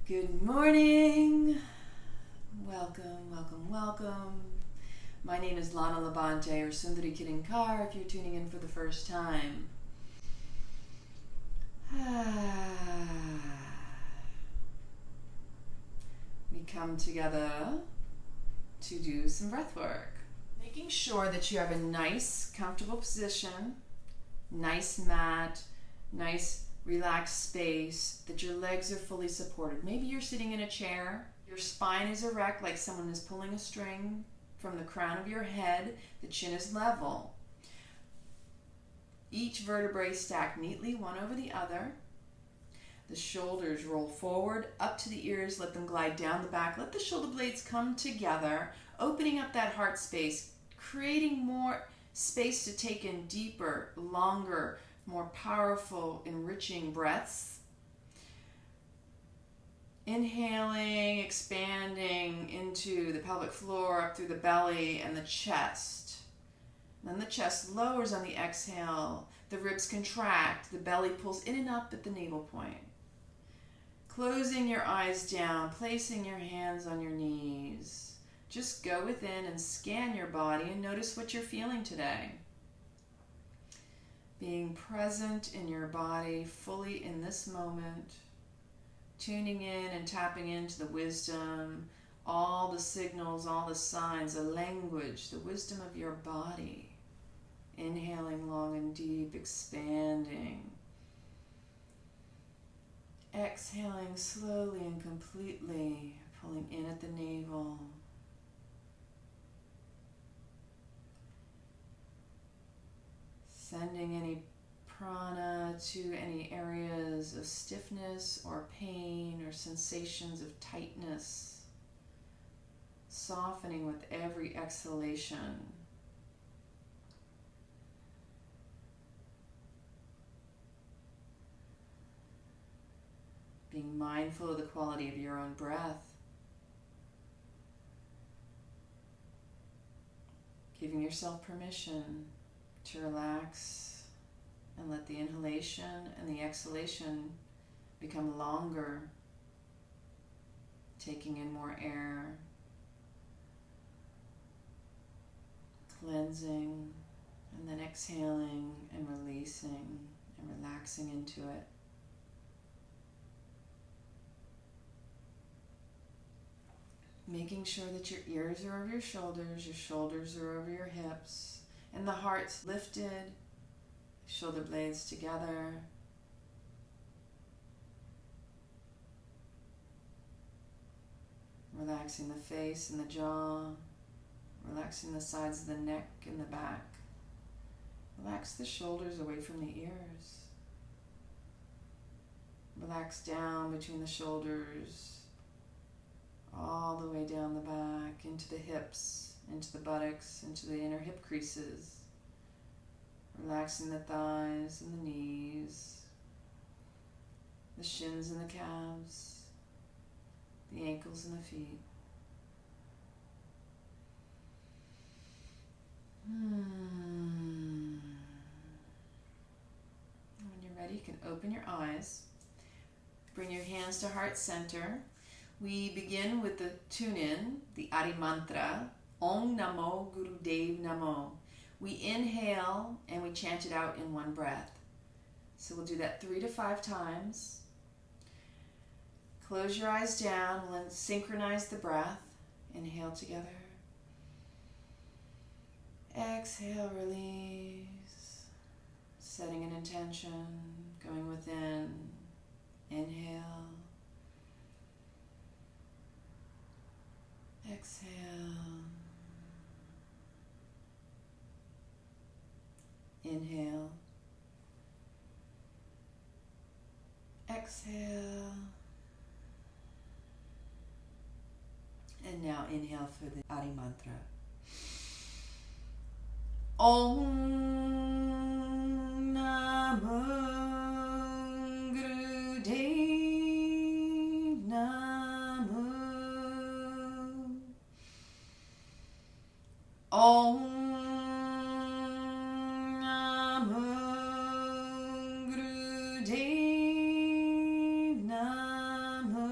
Good morning. Welcome, welcome, welcome. My name is Lana Labante or Sundari Kar if you're tuning in for the first time. We come together to do some breath work. Making sure that you have a nice, comfortable position, nice mat, nice relaxed space, that your legs are fully supported. Maybe you're sitting in a chair, your spine is erect like someone is pulling a string from the crown of your head, the chin is level. Each vertebrae stacked neatly one over the other. The shoulders roll forward, up to the ears, let them glide down the back. Let the shoulder blades come together, opening up that heart space, creating more space to take in deeper, longer, more powerful, enriching breaths. Inhaling, expanding into the pelvic floor, up through the belly and the chest. Then the chest lowers on the exhale. The ribs contract. The belly pulls in and up at the navel point. Closing your eyes down, placing your hands on your knees. Just go within and scan your body and notice what you're feeling today. Being present in your body, fully in this moment, tuning in and tapping into the wisdom, all the signals, all the signs, the language, the wisdom of your body. Inhaling long and deep, expanding. Exhaling slowly and completely, pulling in at the navel. Sending any prana to any areas of stiffness or pain or sensations of tightness. Softening with every exhalation. Being mindful of the quality of your own breath. Giving yourself permission to relax and let the inhalation and the exhalation become longer, taking in more air, cleansing, and then exhaling and releasing and relaxing into it. Making sure that your ears are over your shoulders are over your hips, and the heart's lifted, shoulder blades together. Relaxing the face and the jaw, relaxing the sides of the neck and the back. Relax the shoulders away from the ears. Relax down between the shoulders, all the way down the back, into the hips, into the buttocks, into the inner hip creases. Relaxing the thighs and the knees, the shins and the calves, the ankles and the feet. When you're ready, you can open your eyes. Bring your hands to heart center. We begin with the tune-in, the Adi Mantra, Om Namo Guru Dev Namo. We inhale and we chant it out in one breath. So we'll do that 3 to 5 times. Close your eyes down. We'll synchronize the breath. Inhale together. Exhale, release. Setting an intention, going within. Inhale. Exhale. Inhale. Exhale. And now inhale for the Adi Mantra. Om Namo Guru Dev Namo. Om Namo Guru Dev Namo.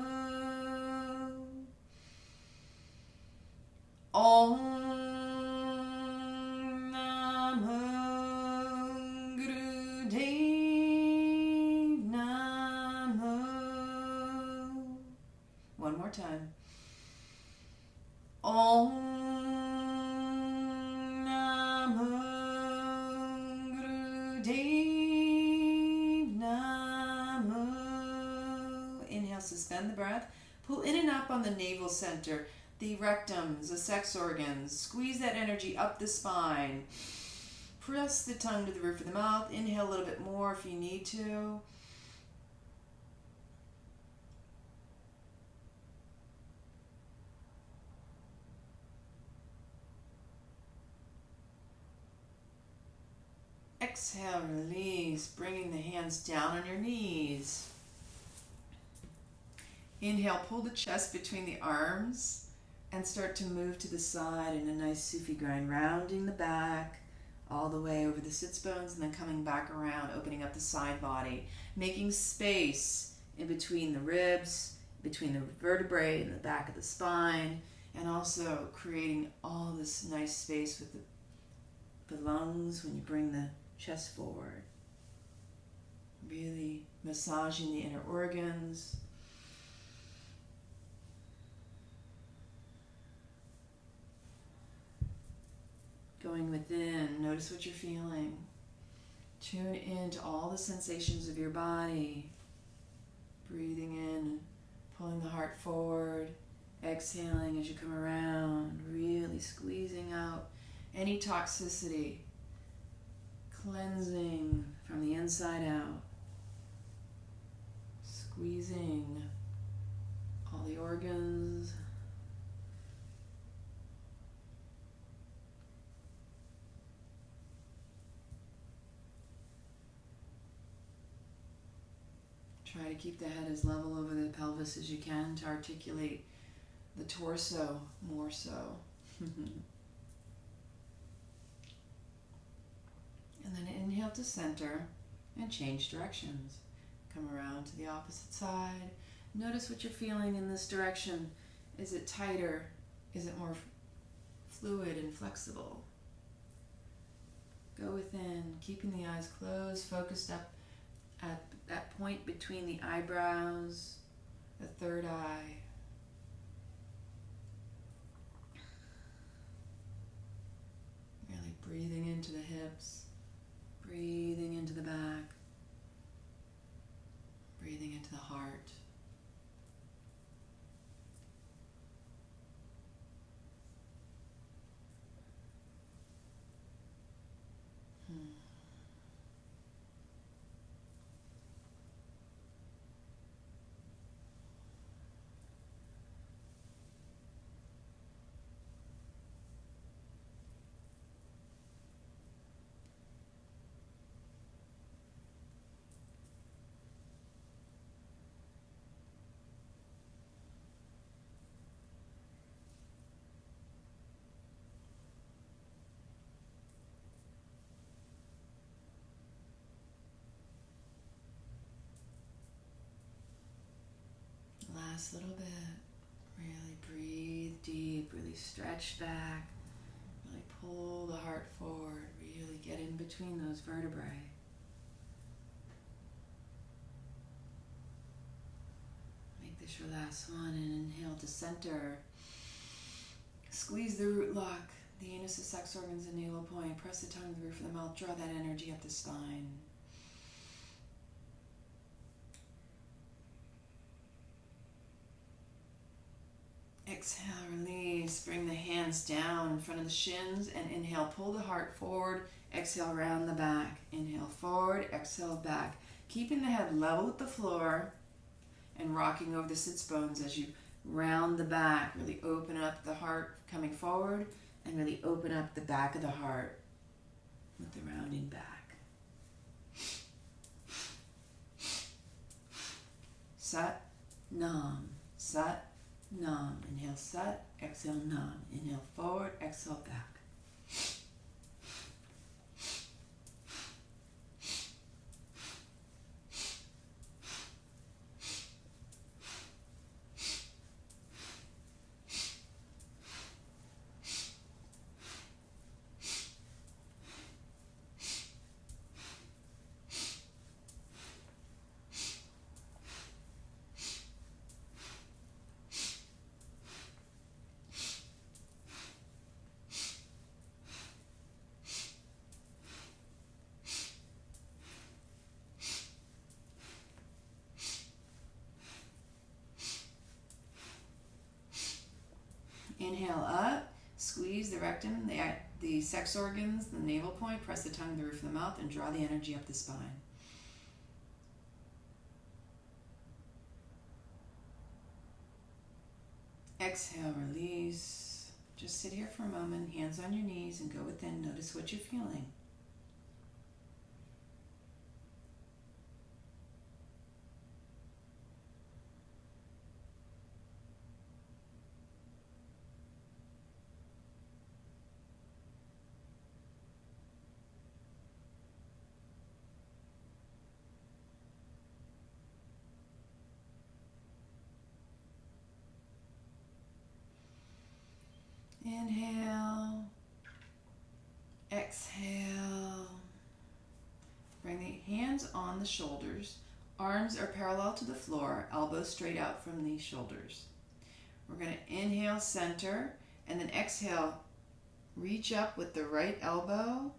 more time. Om Namo Gurudev Namo. Inhale, suspend the breath. Pull in and up on the navel center, the rectums, the sex organs. Squeeze that energy up the spine. Press the tongue to the roof of the mouth. Inhale a little bit more if you need to. Exhale, release, bringing the hands down on your knees. Inhale, pull the chest between the arms and start to move to the side in a nice Sufi grind, rounding the back all the way over the sits bones and then coming back around, opening up the side body, making space in between the ribs, between the vertebrae and the back of the spine, and also creating all this nice space with the lungs when you bring the chest forward. Really massaging the inner organs. Going within, notice what you're feeling. Tune into all the sensations of your body. Breathing in, pulling the heart forward, exhaling as you come around, really squeezing out any toxicity, cleansing from the inside out, squeezing all the organs. Try to keep the head as level over the pelvis as you can to articulate the torso more so. And then inhale to center and change directions. Come around to the opposite side. Notice what you're feeling in this direction. Is it tighter? Is it more fluid and flexible? Go within, keeping the eyes closed, focused up at that point between the eyebrows, the third eye. Really breathing into the hips, breathing into the back, breathing into the heart. Last little bit. Really breathe deep, really stretch back, really pull the heart forward, really get in between those vertebrae. Make this your last one and inhale to center. Squeeze the root lock, the anus, the sex organs, and navel point. Press the tongue to the roof of the mouth. Draw that energy up the spine. Exhale, release. Bring the hands down in front of the shins and inhale, pull the heart forward. Exhale, round the back. Inhale, forward. Exhale, back. Keeping the head level with the floor and rocking over the sits bones as you round the back. Really open up the heart coming forward and really open up the back of the heart with the rounding back. Sat, Nam. Sat, Nam. Inhale, Sat. Exhale, Nam. Inhale, forward. Exhale, back. Inhale up, squeeze the rectum, the sex organs, the navel point, press the tongue to the roof of the mouth, and draw the energy up the spine. Exhale, release. Just sit here for a moment, hands on your knees, and go within. Notice what you're feeling. Inhale, exhale. Bring the hands on the shoulders. Arms are parallel to the floor, elbows straight out from the shoulders. We're going to inhale, center, and then exhale, reach up with the right elbow.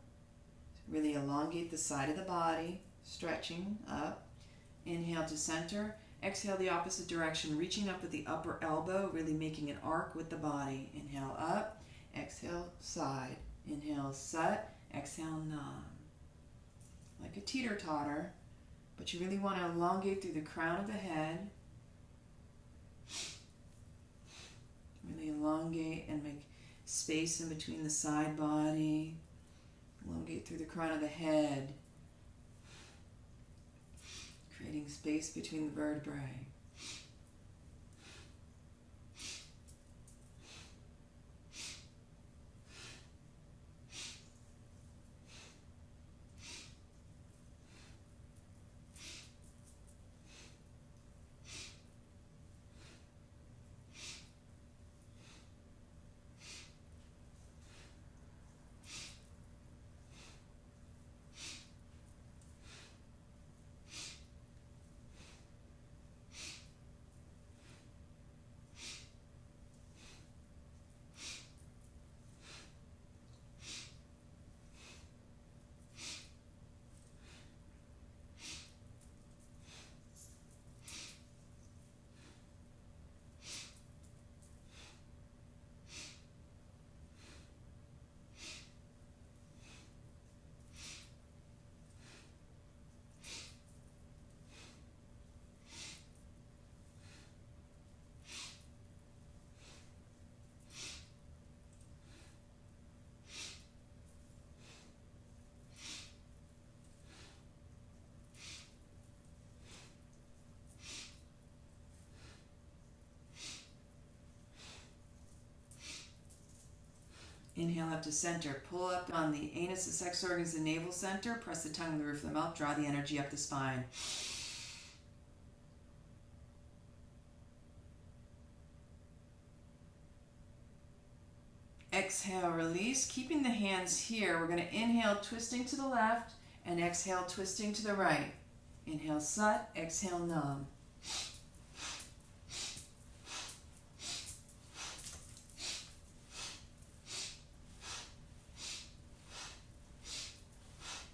Really elongate the side of the body, stretching up. Inhale to center. Exhale the opposite direction, reaching up with the upper elbow, really making an arc with the body. Inhale up, exhale side. Inhale set, exhale nam. Like a teeter-totter, but you really want to elongate through the crown of the head. Really elongate and make space in between the side body. Elongate through the crown of the head, creating space between the vertebrae. Inhale up to center. Pull up on the anus, the sex organs, the navel center. Press the tongue to the roof of the mouth. Draw the energy up the spine. Exhale, release. Keeping the hands here, we're going to inhale, twisting to the left, and exhale, twisting to the right. Inhale, sat. Exhale, nam.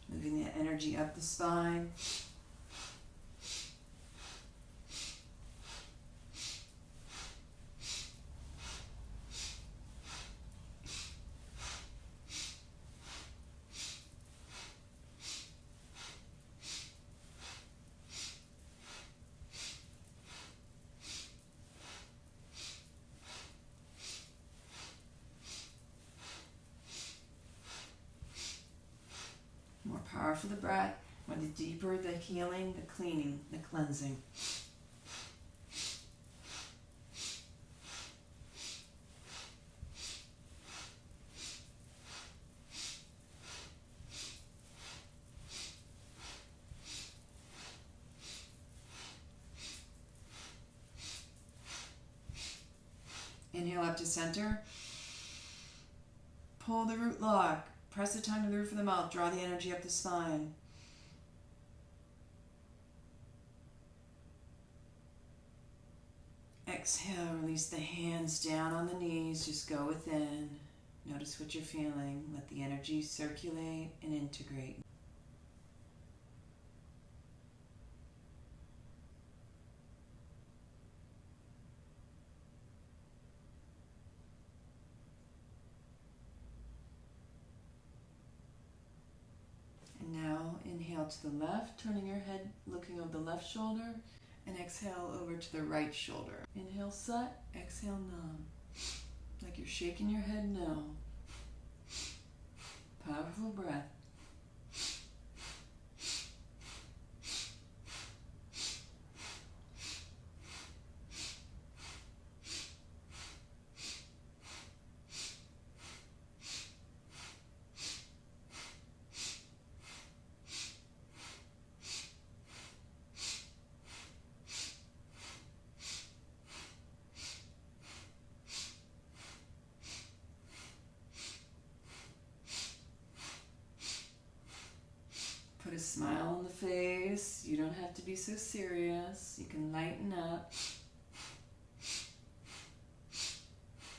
Moving the energy up the spine. More power for the breath. More the deeper the healing, the cleaning, the cleansing. Inhale up to center. Pull the root lock. Press the tongue to the roof of the mouth. Draw the energy up the spine. Exhale, release the hands down on the knees. Just go within. Notice what you're feeling. Let the energy circulate and integrate. to the left, turning your head, looking over the left shoulder, and exhale over to the right shoulder. Inhale, Sat, exhale, Nam. Like you're shaking your head no. Powerful breath. Put a smile on the face. You don't have to be so serious. You can lighten up.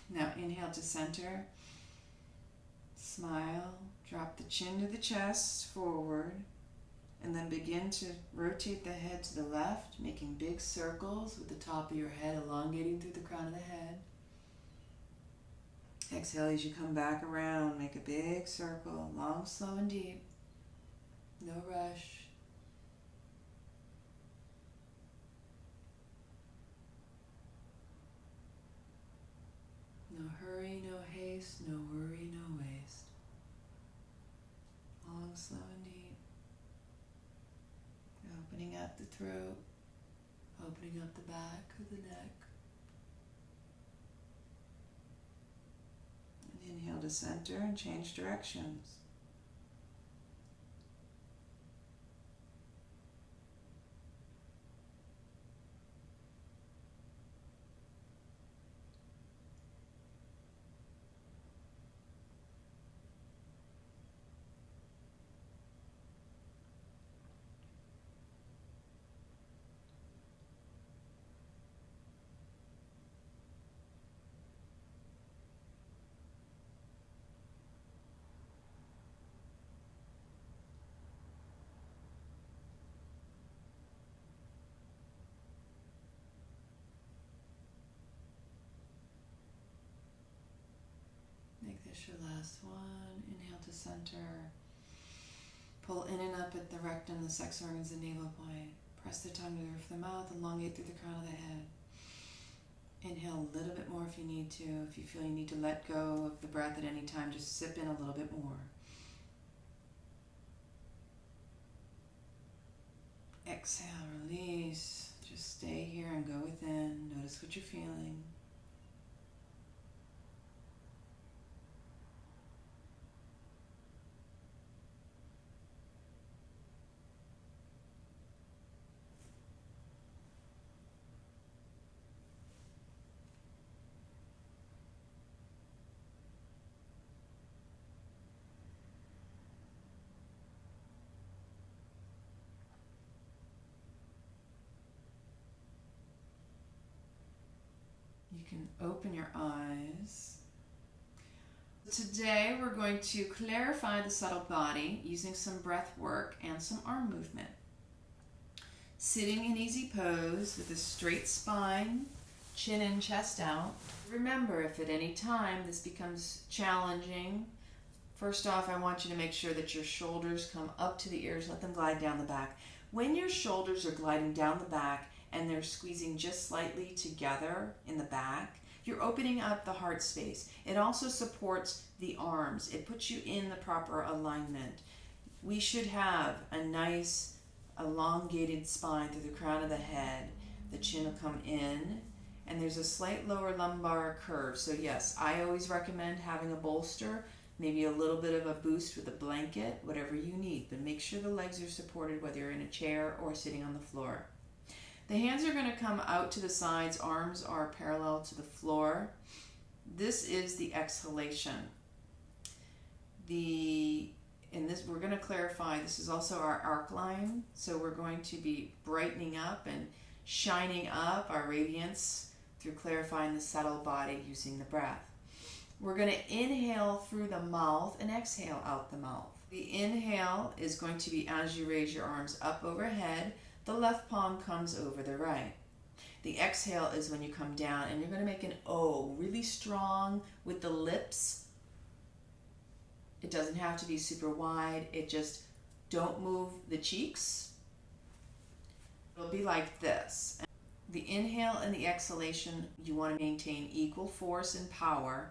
Now inhale to center. Smile. Drop the chin to the chest forward. And then begin to rotate the head to the left, making big circles with the top of your head elongating through the crown of the head. Exhale as you come back around. Make a big circle, long, slow, and deep. No rush. No hurry, no haste, no worry, no waste. Long, slow, and deep. Opening up the throat, opening up the back of the neck. And inhale to center and change directions. Make this your last one. Inhale to center. Pull in and up at the rectum, the sex organs, and navel point. Press the tongue to the roof of the mouth. Elongate through the crown of the head. Inhale a little bit more if you need to. If you feel you need to let go of the breath at any time, just sip in a little bit more. Exhale, release. Just stay here and go within. Notice what you're feeling. You can open your eyes. Today we're going to clarify the subtle body using some breath work and some arm movement. Sitting in easy pose with a straight spine, chin in, chest out. Remember, if at any time this becomes challenging, first off, I want you to make sure that your shoulders come up to the ears, let them glide down the back. When your shoulders are gliding down the back, and they're squeezing just slightly together in the back, you're opening up the heart space. It also supports the arms. It puts you in the proper alignment. We should have a nice elongated spine through the crown of the head. The chin will come in, and there's a slight lower lumbar curve. So yes, I always recommend having a bolster, maybe a little bit of a boost with a blanket, whatever you need, but make sure the legs are supported whether you're in a chair or sitting on the floor. The hands are going to come out to the sides, arms are parallel to the floor. This is the exhalation. We're going to clarify, this is also our arc line, so we're going to be brightening up and shining up our radiance through clarifying the subtle body using the breath. We're going to inhale through the mouth and exhale out the mouth. The inhale is going to be as you raise your arms up overhead. The left palm comes over the right. The exhale is when you come down and you're going to make an O, really strong with the lips. It doesn't have to be super wide. It just Don't move the cheeks. It'll be like this. The inhale and the exhalation, you want to maintain equal force and power.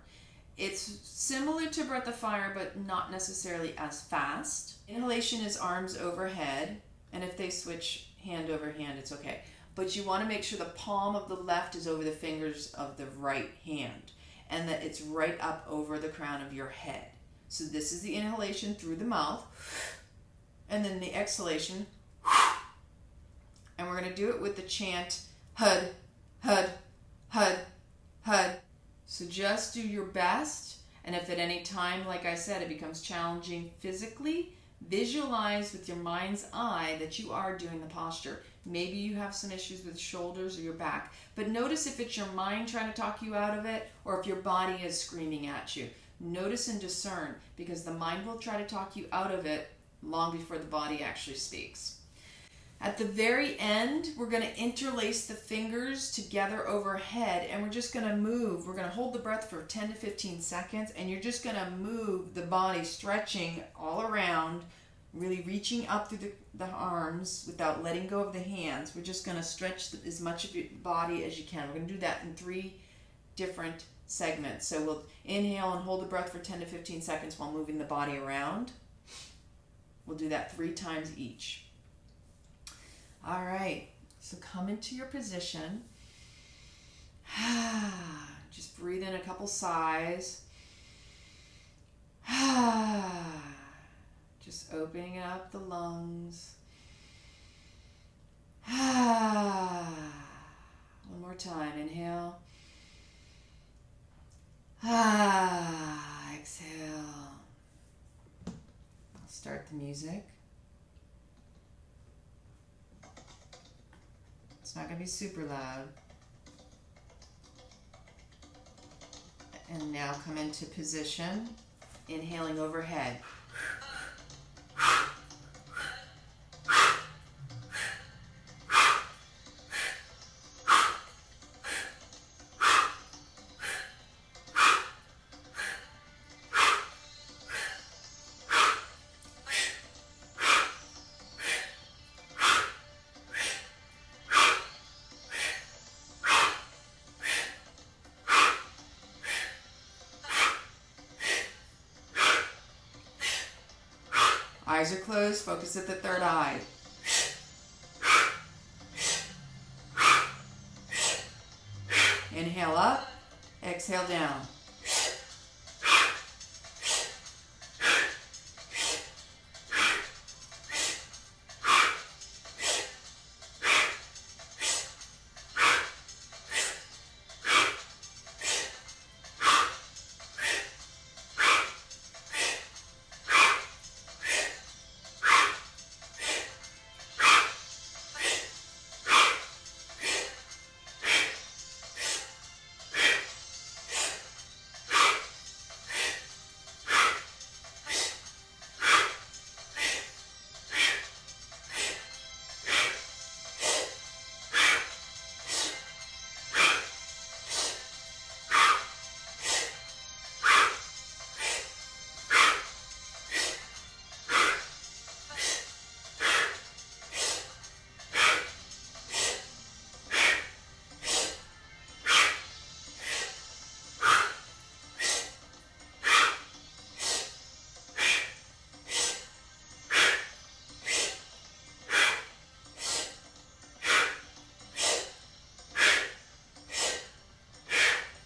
It's similar to Breath of Fire, but not necessarily as fast. Inhalation is arms overhead, and if they switch hand over hand, it's okay. But you want to make sure the palm of the left is over the fingers of the right hand, and that it's right up over the crown of your head. So this is the inhalation through the mouth, and then the exhalation, and we're going to do it with the chant, Hud, Hud, Hud, Hud. So just do your best, and if at any time, like I said, it becomes challenging physically, visualize with your mind's eye that you are doing the posture. Maybe you have some issues with shoulders or your back, but notice if it's your mind trying to talk you out of it or if your body is screaming at you. Notice and discern, because the mind will try to talk you out of it long before the body actually speaks. At the very end, we're going to interlace the fingers together overhead, and we're just going to move. We're going to hold the breath for 10 to 15 seconds, and you're just going to move the body, stretching all around, really reaching up through the arms without letting go of the hands. We're just going to stretch as much of your body as you can. We're going to do that in 3 different segments. So we'll inhale and hold the breath for 10 to 15 seconds while moving the body around. We'll do that 3 times each. All right, so come into your position. Just breathe in a couple sighs. Just opening up the lungs. One more time, inhale. Exhale. I'll start the music. It's not going to be super loud. And now come into position, inhaling overhead. Eyes are closed, focus at the third eye. Inhale up, exhale down.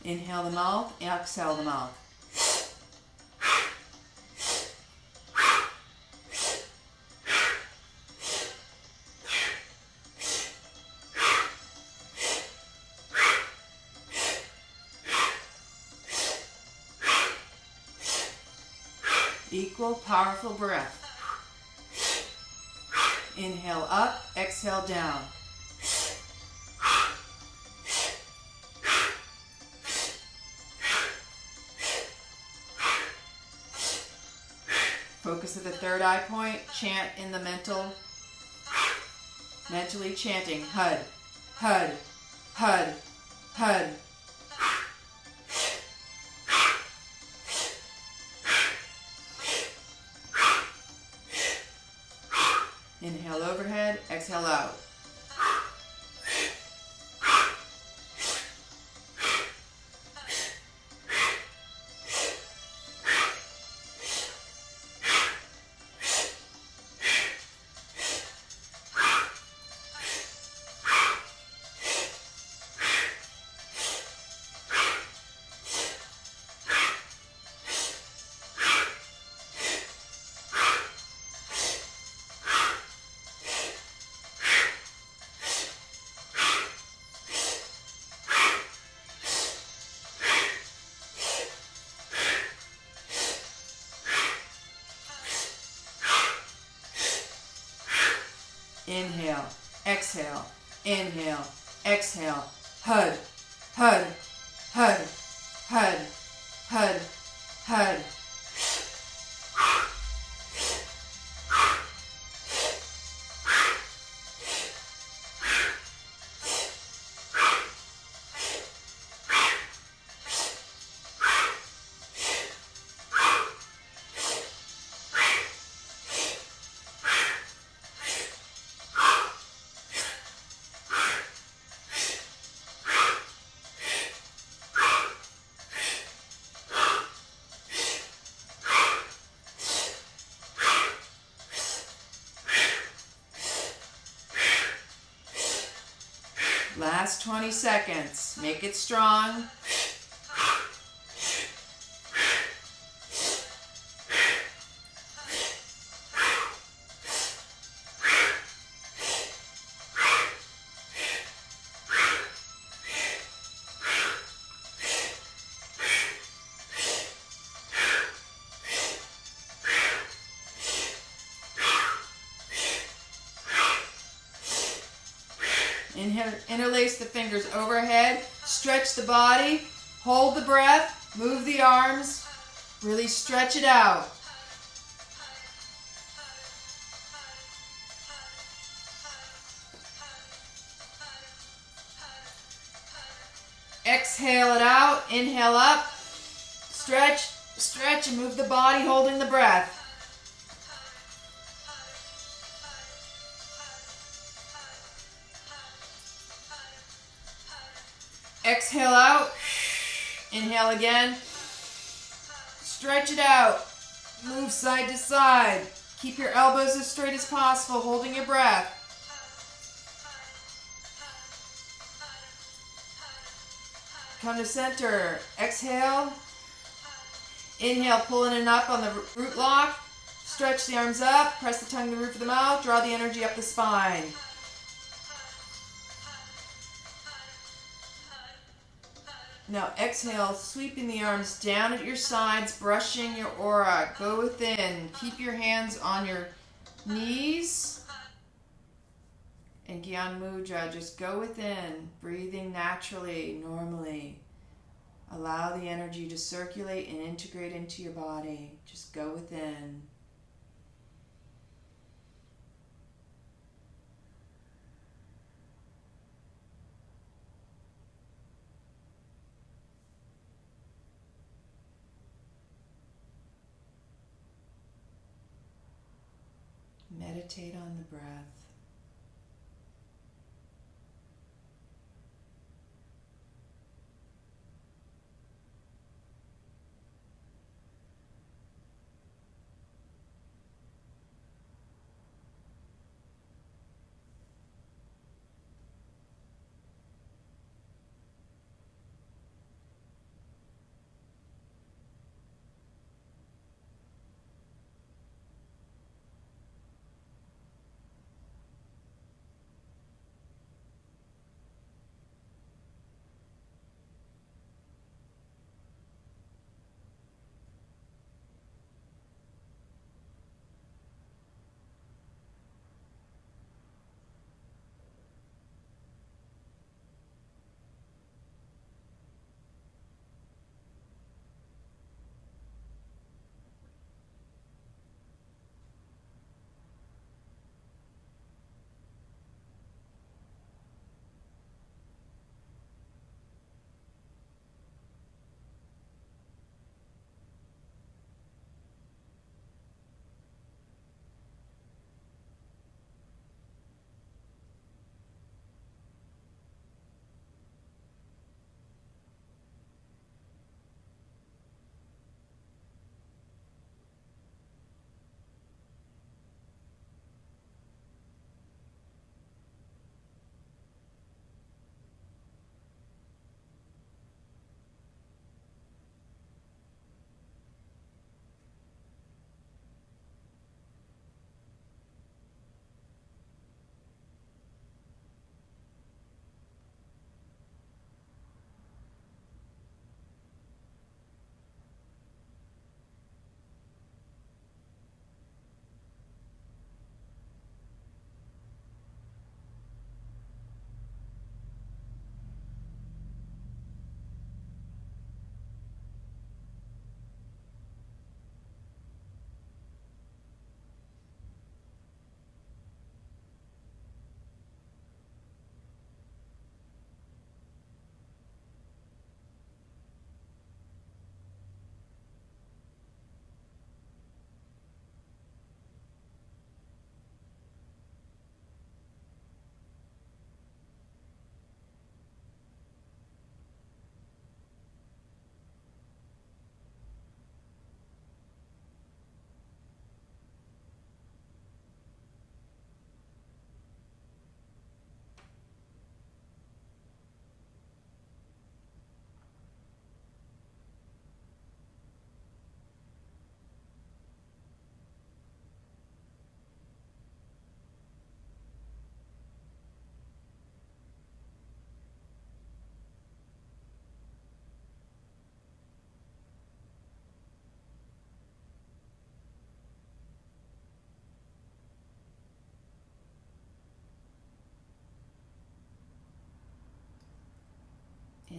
Inhale the mouth, exhale the mouth. Equal, powerful breath. Inhale up, exhale down. Focus at the third eye point. Chant in the mentally chanting. Hud, Hud, Hud, Hud. Inhale, exhale, inhale, exhale. Hud, hud, hud, hud, hud, hud. Last 20 seconds. Make it strong. Inhale, interlace the fingers overhead, stretch the body, hold the breath, move the arms, really stretch it out. Exhale it out, inhale up, stretch, stretch, and move the body holding the breath. Exhale out, inhale again, stretch it out, move side to side, keep your elbows as straight as possible, holding your breath. Come to center, exhale, inhale, pulling it up on the root lock, stretch the arms up, press the tongue to the roof of the mouth, draw the energy up the spine. Now exhale, sweeping the arms down at your sides, brushing your aura. Go within. Keep your hands on your knees. And Gyan Mudra, just go within, breathing naturally, normally. Allow the energy to circulate and integrate into your body. Just go within. Meditate on the breath.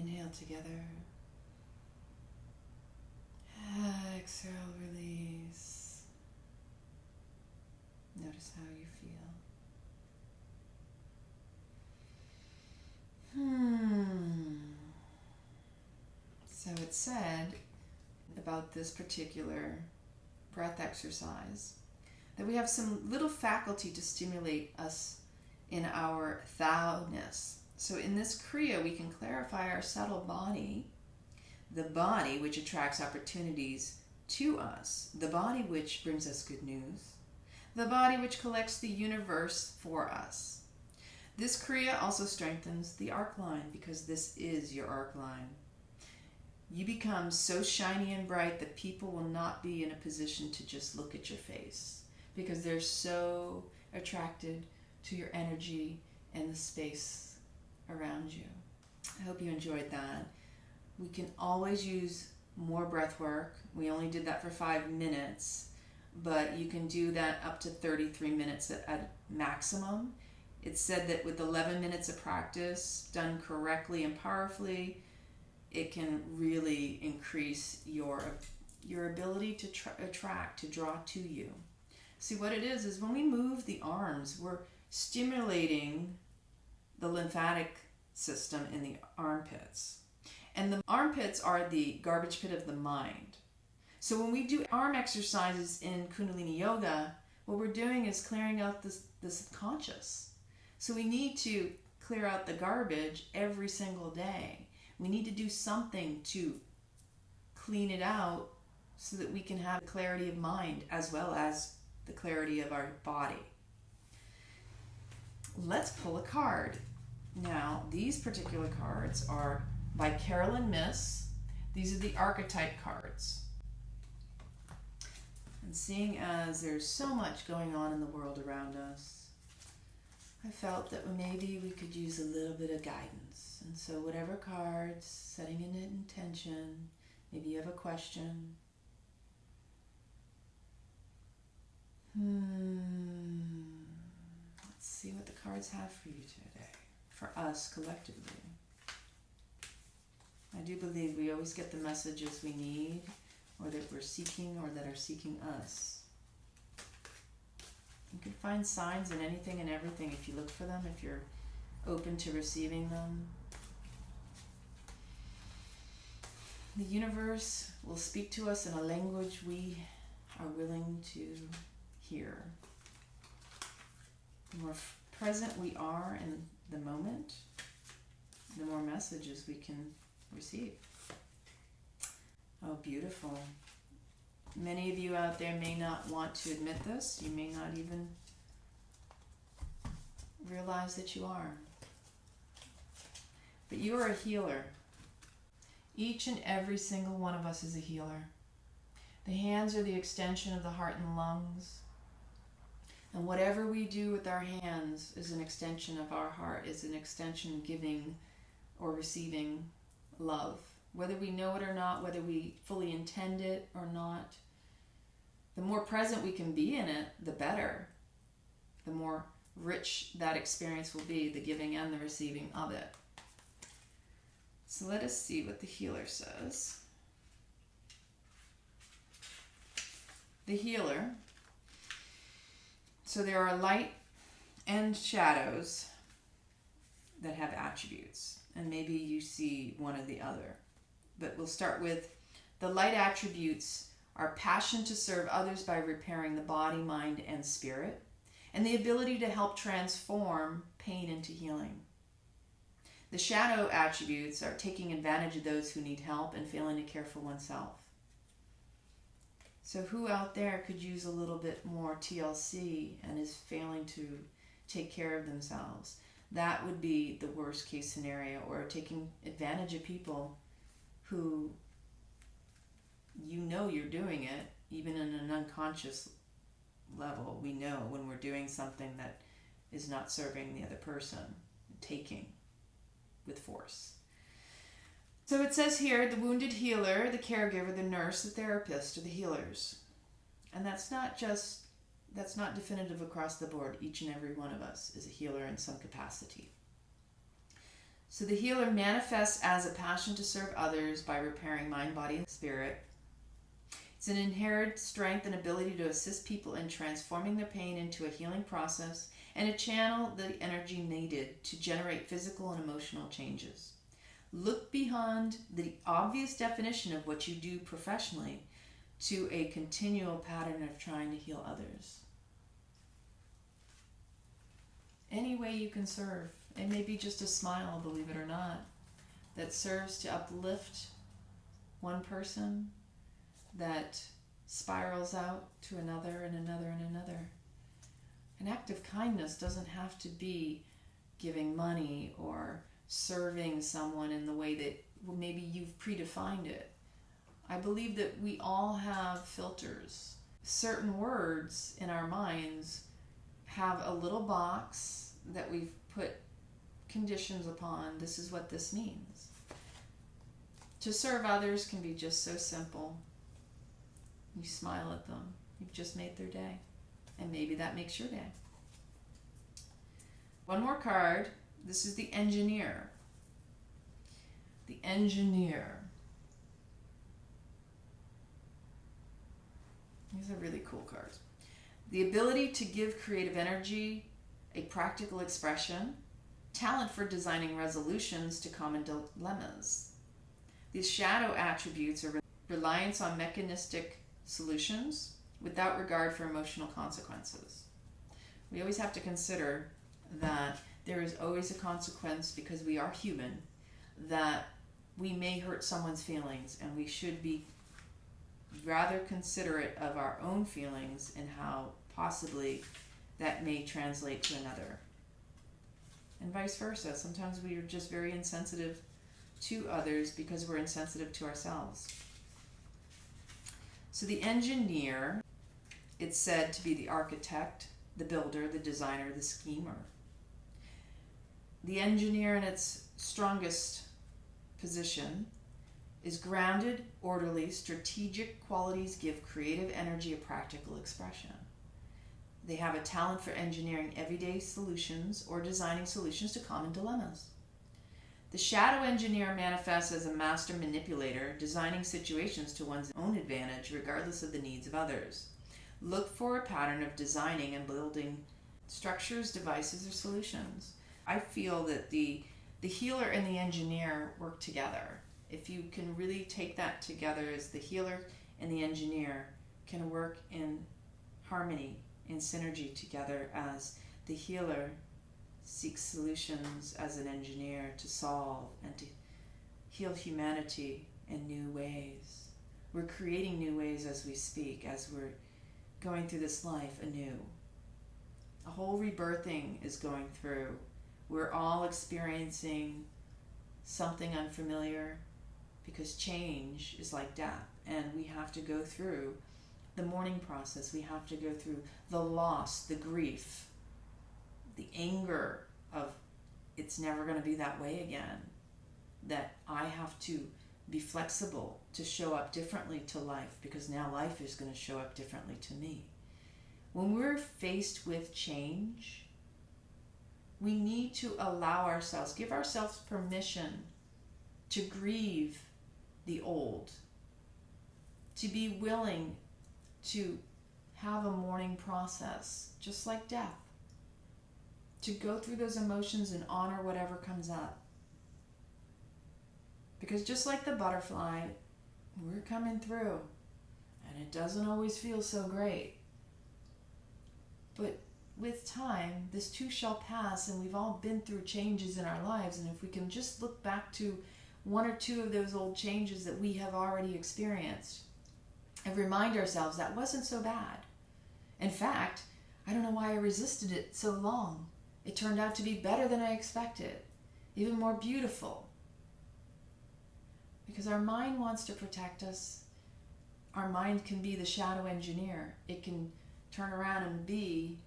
Inhale together. Exhale, release. Notice how you feel. So it said about this particular breath exercise that we have some little faculty to stimulate us in our thou-ness. So in this Kriya, we can clarify our subtle body, the body which attracts opportunities to us, the body which brings us good news, the body which collects the universe for us. This Kriya also strengthens the arc line because this is your arc line. You become so shiny and bright that people will not be in a position to just look at your face because they're so attracted to your energy and the space around you. I hope you enjoyed that. We can always use more breath work. We only did that for 5 minutes, but you can do that up to 33 minutes at maximum. It's said that with 11 minutes of practice done correctly and powerfully, it can really increase your ability to attract, to draw to you. See, what it is when we move the arms, we're stimulating the lymphatic system in the armpits. And the armpits are the garbage pit of the mind. So when we do arm exercises in Kundalini Yoga, what we're doing is clearing out the subconscious. So we need to clear out the garbage every single day. We need to do something to clean it out so that we can have clarity of mind as well as the clarity of our body. Let's pull a card. Now, these particular cards are by Carolyn Miss. These are the archetype cards. And seeing as there's so much going on in the world around us, I felt that maybe we could use a little bit of guidance. And so whatever cards, setting an intention, maybe you have a question. Let's see what the cards have for you today, for us collectively. I do believe we always get the messages we need, or that we're seeking, or that are seeking us. You can find signs in anything and everything if you look for them, if you're open to receiving them. The universe will speak to us in a language we are willing to hear. The more present we are in the moment, the more messages we can receive. Oh, beautiful. Many of you out there may not want to admit this. You may not even realize that you are. But you are a healer. Each and every single one of us is a healer. The hands are the extension of the heart and lungs. And whatever we do with our hands is an extension of our heart, is an extension giving or receiving love. Whether we know it or not, whether we fully intend it or not, the more present we can be in it, the better. The more rich that experience will be, the giving and the receiving of it. So let us see what the healer says. The healer. So there are light and shadows that have attributes. And maybe you see one or the other. But we'll start with the light attributes are passion to serve others by repairing the body, mind, and spirit, and the ability to help transform pain into healing. The shadow attributes are taking advantage of those who need help and failing to care for oneself. So who out there could use a little bit more TLC and is failing to take care of themselves? That would be the worst case scenario, or taking advantage of people who you know you're doing it, even in an unconscious level. We know when we're doing something that is not serving the other person, taking with force. So it says here, the wounded healer, the caregiver, the nurse, the therapist, or the healers. And that's not definitive across the board. Each and every one of us is a healer in some capacity. So the healer manifests as a passion to serve others by repairing mind, body, and spirit. It's an inherent strength and ability to assist people in transforming their pain into a healing process and to channel the energy needed to generate physical and emotional changes. Look beyond the obvious definition of what you do professionally to a continual pattern of trying to heal others. Any way you can serve. It may be just a smile, believe it or not, that serves to uplift one person, that spirals out to another and another and another. An act of kindness doesn't have to be giving money or serving someone in the way that maybe you've predefined it. I believe that we all have filters. Certain words in our minds have a little box that we've put conditions upon. This is what this means. To serve others can be just so simple. You smile at them. You've just made their day. And maybe that makes your day. One more card. This is the Engineer. The Engineer. These are really cool cards. The ability to give creative energy, a practical expression, talent for designing resolutions to common dilemmas. These shadow attributes are reliance on mechanistic solutions without regard for emotional consequences. We always have to consider that there is always a consequence, because we are human, that we may hurt someone's feelings, and we should be rather considerate of our own feelings and how possibly that may translate to another. And vice versa. Sometimes we are just very insensitive to others because we're insensitive to ourselves. So the Engineer, it's said to be the architect, the builder, the designer, the schemer. The Engineer in its strongest position is grounded, orderly, strategic qualities give creative energy a practical expression. They have a talent for engineering everyday solutions or designing solutions to common dilemmas. The Shadow Engineer manifests as a master manipulator, designing situations to one's own advantage regardless of the needs of others. Look for a pattern of designing and building structures, devices, or solutions. I feel that the healer and the engineer work together. If you can really take that together, as the healer and the engineer can work in harmony, in synergy together, as the healer seeks solutions as an engineer to solve and to heal humanity in new ways. We're creating new ways as we speak, as we're going through this life anew. A whole rebirthing is going through. We're all experiencing something unfamiliar, because change is like death, and we have to go through the mourning process. We have to go through the loss, the grief, the anger of it's never going to be that way again, that I have to be flexible to show up differently to life, because now life is going to show up differently to me. When we're faced with change, we need to allow ourselves, give ourselves permission to grieve the old, to be willing to have a mourning process, just like death, to go through those emotions and honor whatever comes up. Because just like the butterfly, we're coming through, and it doesn't always feel so great. But with time, this too shall pass, and we've all been through changes in our lives, and if we can just look back to one or two of those old changes that we have already experienced and remind ourselves that wasn't so bad. In fact, I don't know why I resisted it so long. It turned out to be better than I expected, even more beautiful. Because our mind wants to protect us. Our mind can be the shadow engineer. It can turn around and be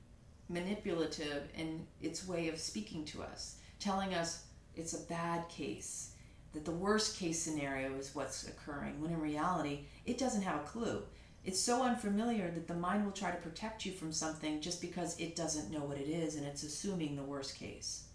manipulative in its way of speaking to us, telling us it's a bad case, that the worst case scenario is what's occurring, when in reality, it doesn't have a clue. It's so unfamiliar that the mind will try to protect you from something just because it doesn't know what it is, and it's assuming the worst case.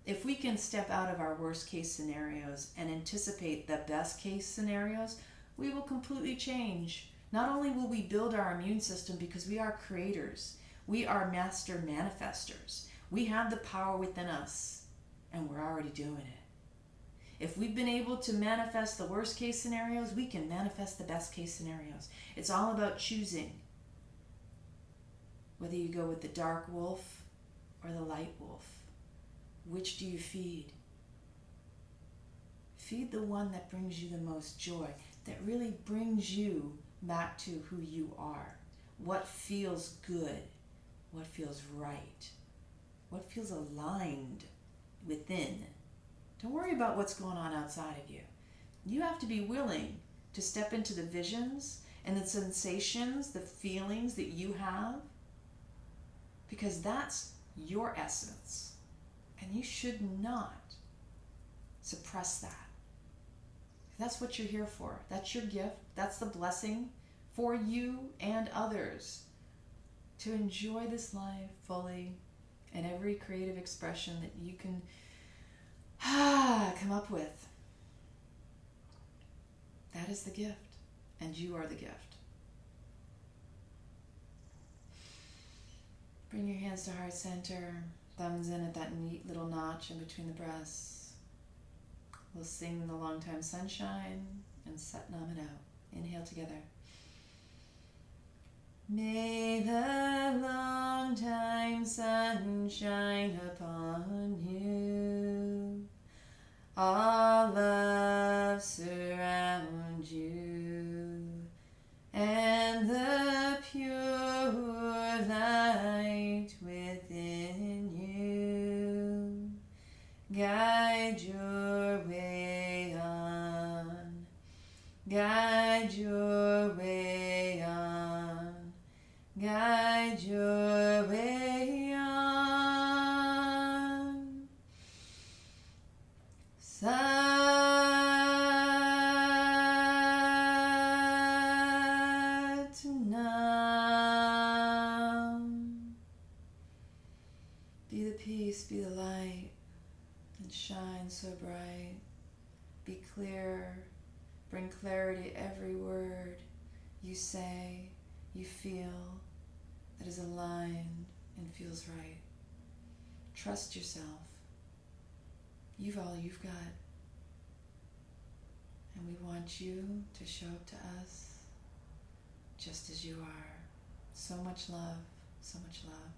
If we can step out of our worst case scenarios and anticipate the best case scenarios, we will completely change. Not only will we build our immune system because we are creators, we are master manifestors. We have the power within us, and we're already doing it. If we've been able to manifest the worst case scenarios, we can manifest the best case scenarios. It's all about choosing. Whether you go with the dark wolf or the light wolf, which do you feed? Feed the one that brings you the most joy, that really brings you back to who you are. What feels good? What feels right? What feels aligned within? Don't worry about what's going on outside of you. You have to be willing to step into the visions and the sensations, the feelings that you have, because that's your essence. And you should not suppress that. That's what you're here for. That's your gift. That's the blessing for you and others, to enjoy this life fully and every creative expression that you can come up with. That is the gift, and you are the gift. Bring your hands to heart center, thumbs in at that neat little notch in between the breasts. We'll sing the Long Time Sunshine and Sat Nam it out. Inhale together. May the long time sun shine upon you. All love surround you, and the pure light within you guide your way on, guide your way on, guide your way on. Sat Nam. Be the peace, be the light, and shine so bright. Be clear, bring clarity to every word you say, you feel, that is aligned and feels right. Trust yourself. You've all you've got. And we want you to show up to us just as you are. So much love, so much love.